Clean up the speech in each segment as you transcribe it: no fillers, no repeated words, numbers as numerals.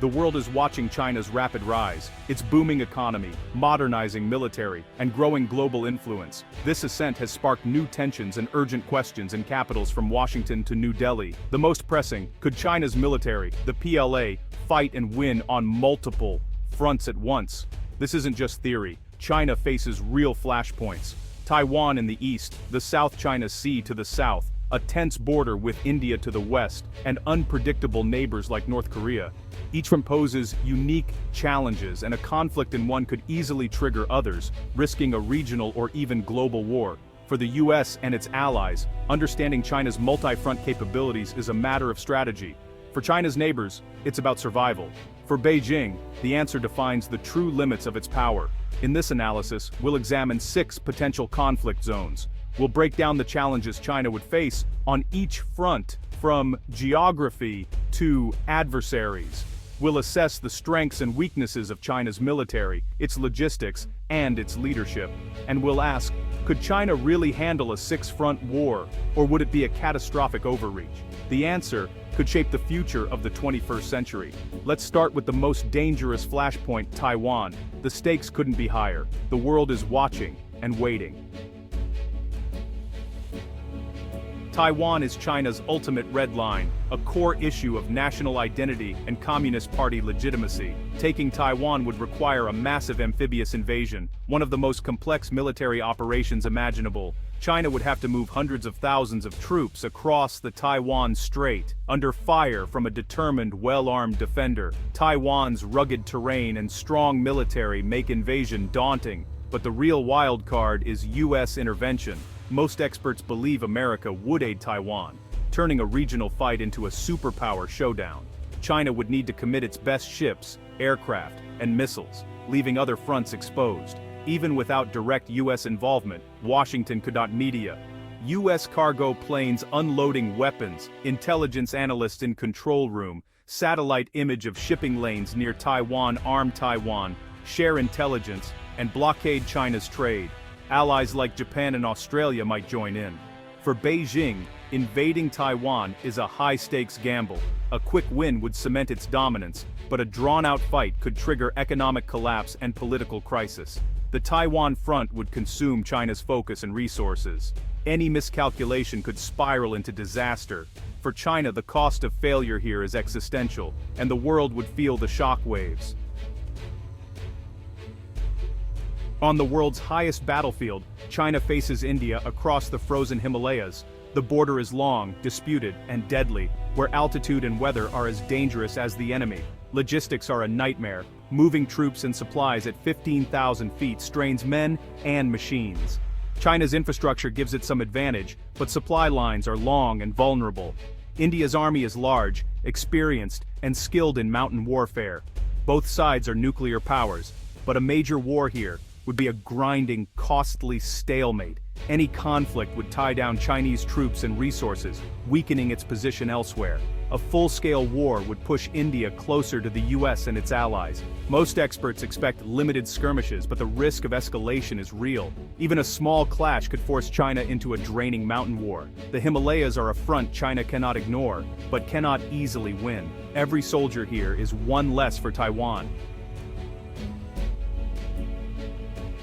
The world is watching China's rapid rise, its booming economy, modernizing military, and growing global influence. This ascent has sparked new tensions and urgent questions in capitals from Washington to New Delhi. The most pressing: could China's military, the PLA, fight and win on multiple fronts at once? This isn't just theory. China faces real flashpoints. Taiwan in the east, the South China Sea to the south, a tense border with India to the west, and unpredictable neighbors like North Korea. Each poses unique challenges, and a conflict in one could easily trigger others, risking a regional or even global war. For the US and its allies, understanding China's multi-front capabilities is a matter of strategy. For China's neighbors, it's about survival. For Beijing, the answer defines the true limits of its power. In this analysis, we'll examine 6 potential conflict zones. We'll break down the challenges China would face on each front, from geography to adversaries. We'll assess the strengths and weaknesses of China's military, its logistics, and its leadership. And we'll ask, could China really handle a 6-front war, or would it be a catastrophic overreach? The answer could shape the future of the 21st century. Let's start with the most dangerous flashpoint, Taiwan. The stakes couldn't be higher. The world is watching and waiting. Taiwan is China's ultimate red line, a core issue of national identity and Communist Party legitimacy. Taking Taiwan would require a massive amphibious invasion, one of the most complex military operations imaginable. China would have to move hundreds of thousands of troops across the Taiwan Strait, under fire from a determined, well-armed defender. Taiwan's rugged terrain and strong military make invasion daunting, but the real wild card is US intervention. Most experts believe America would aid Taiwan, turning a regional fight into a superpower showdown. China would need to commit its best ships, aircraft, and missiles, leaving other fronts exposed. Even without direct US involvement, Washington could not media. US cargo planes unloading weapons, intelligence analysts in control room, satellite image of shipping lanes near Taiwan arm Taiwan, share intelligence, and blockade China's trade. Allies like Japan and Australia might join in. For Beijing, invading Taiwan is a high-stakes gamble. A quick win would cement its dominance, but a drawn-out fight could trigger economic collapse and political crisis. The Taiwan front would consume China's focus and resources. Any miscalculation could spiral into disaster. For China, the cost of failure here is existential, and the world would feel the shockwaves. On the world's highest battlefield, China faces India across the frozen Himalayas. The border is long, disputed, and deadly, where altitude and weather are as dangerous as the enemy. Logistics are a nightmare. Moving troops and supplies at 15,000 feet strains men and machines. China's infrastructure gives it some advantage, but supply lines are long and vulnerable. India's army is large, experienced, and skilled in mountain warfare. Both sides are nuclear powers, but a major war here would be a grinding, costly stalemate. Any conflict would tie down Chinese troops and resources, weakening its position elsewhere. A full-scale war would push India closer to the US and its allies. Most experts expect limited skirmishes, but the risk of escalation is real. Even a small clash could force China into a draining mountain war. The Himalayas are a front China cannot ignore, but cannot easily win. Every soldier here is one less for Taiwan.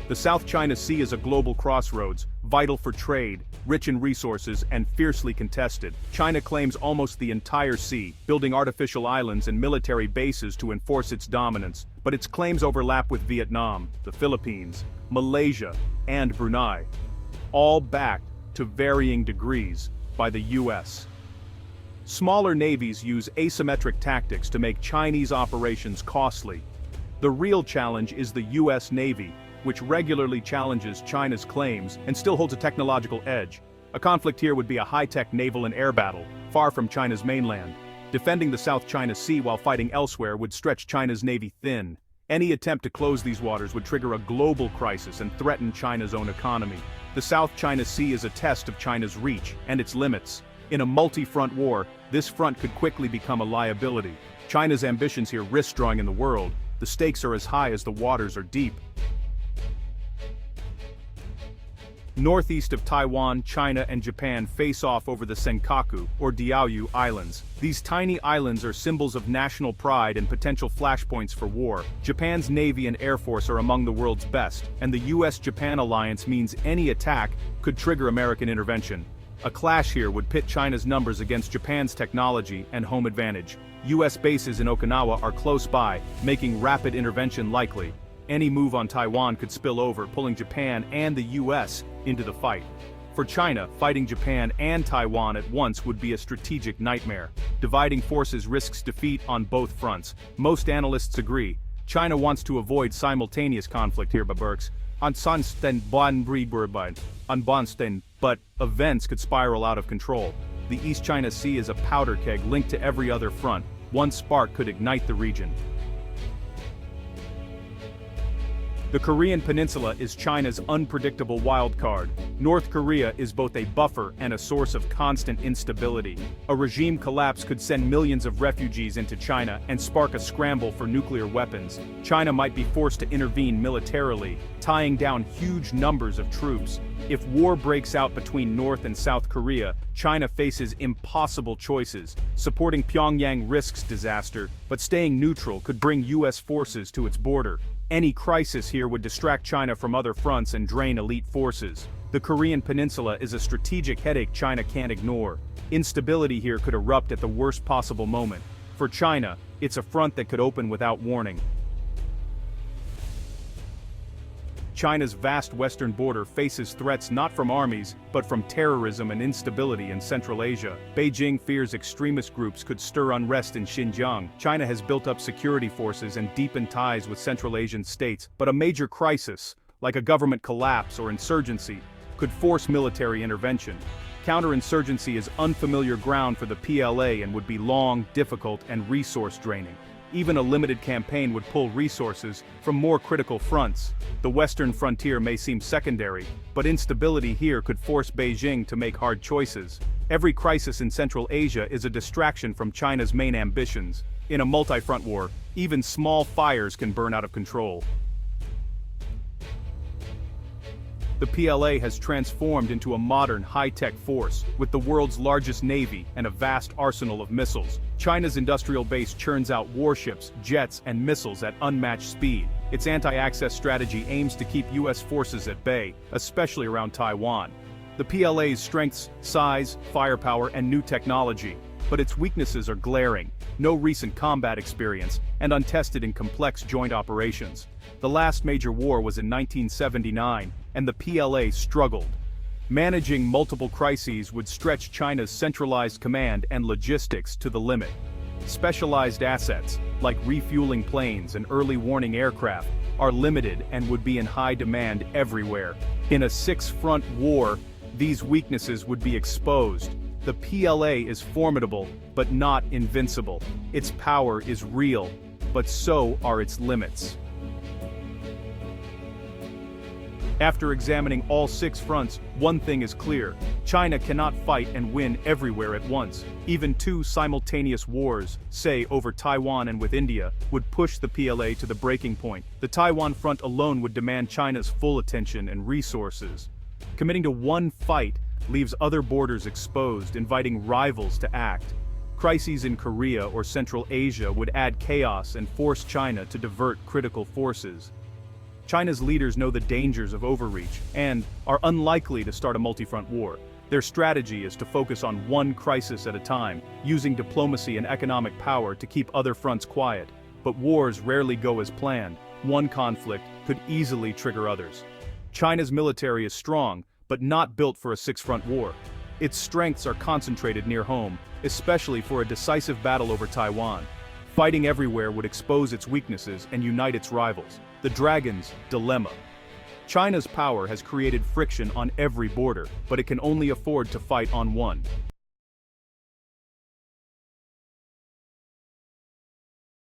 The South China Sea is a global crossroads, vital for trade, rich in resources, and fiercely contested. China claims almost the entire sea, building artificial islands and military bases to enforce its dominance. But its claims overlap with Vietnam, the Philippines, Malaysia, and Brunei, all backed to varying degrees by the US. Smaller navies use asymmetric tactics to make Chinese operations costly. The real challenge is the US Navy, which regularly challenges China's claims and still holds a technological edge. A conflict here would be a high-tech naval and air battle, far from China's mainland. Defending the South China Sea while fighting elsewhere would stretch China's navy thin. Any attempt to close these waters would trigger a global crisis and threaten China's own economy. The South China Sea is a test of China's reach and its limits. In a multi-front war, this front could quickly become a liability. China's ambitions here risk drawing in the world. The stakes are as high as the waters are deep. Northeast of Taiwan, China and Japan face off over the Senkaku, or Diaoyu Islands. These tiny islands are symbols of national pride and potential flashpoints for war. Japan's Navy and Air Force are among the world's best, and the US-Japan alliance means any attack could trigger American intervention. A clash here would pit China's numbers against Japan's technology and home advantage. US bases in Okinawa are close by, making rapid intervention likely. Any move on Taiwan could spill over, pulling Japan and the US into the fight. For China, fighting Japan and Taiwan at once would be a strategic nightmare. Dividing forces risks defeat on both fronts. Most analysts agree. China wants to avoid simultaneous conflict here, but events could spiral out of control. The East China Sea is a powder keg linked to every other front. One spark could ignite the region. The Korean Peninsula is China's unpredictable wild card. North Korea is both a buffer and a source of constant instability. A regime collapse could send millions of refugees into China and spark a scramble for nuclear weapons. China might be forced to intervene militarily, tying down huge numbers of troops. If war breaks out between North and South Korea, China faces impossible choices. Supporting Pyongyang risks disaster, but staying neutral could bring US forces to its border. Any crisis here would distract China from other fronts and drain elite forces. The Korean Peninsula is a strategic headache China can't ignore. Instability here could erupt at the worst possible moment. For China, it's a front that could open without warning. China's vast western border faces threats not from armies, but from terrorism and instability in Central Asia. Beijing fears extremist groups could stir unrest in Xinjiang. China has built up security forces and deepened ties with Central Asian states, but a major crisis, like a government collapse or insurgency, could force military intervention. Counterinsurgency is unfamiliar ground for the PLA and would be long, difficult, and resource-draining. Even a limited campaign would pull resources from more critical fronts. The western frontier may seem secondary, but instability here could force Beijing to make hard choices. Every crisis in Central Asia is a distraction from China's main ambitions. In a multi-front war, even small fires can burn out of control. The PLA has transformed into a modern, high-tech force, with the world's largest navy and a vast arsenal of missiles. China's industrial base churns out warships, jets, and missiles at unmatched speed. Its anti-access strategy aims to keep US forces at bay, especially around Taiwan. The PLA's strengths, size, firepower, and new technology, but its weaknesses are glaring. No recent combat experience, and untested in complex joint operations. The last major war was in 1979, and the PLA struggled. Managing multiple crises would stretch China's centralized command and logistics to the limit. Specialized assets, like refueling planes and early warning aircraft, are limited and would be in high demand everywhere. In a six-front war, these weaknesses would be exposed. The PLA is formidable, but not invincible. Its power is real, but so are its limits. After examining all six fronts, one thing is clear. China cannot fight and win everywhere at once. Even two simultaneous wars, say over Taiwan and with India, would push the PLA to the breaking point. The Taiwan front alone would demand China's full attention and resources. Committing to one fight leaves other borders exposed, inviting rivals to act. Crises in Korea or Central Asia would add chaos and force China to divert critical forces. China's leaders know the dangers of overreach and are unlikely to start a multi-front war. Their strategy is to focus on one crisis at a time, using diplomacy and economic power to keep other fronts quiet. But wars rarely go as planned. One conflict could easily trigger others. China's military is strong, but not built for a six-front war. Its strengths are concentrated near home, especially for a decisive battle over Taiwan. Fighting everywhere would expose its weaknesses and unite its rivals. The Dragon's Dilemma. China's power has created friction on every border, but it can only afford to fight on one.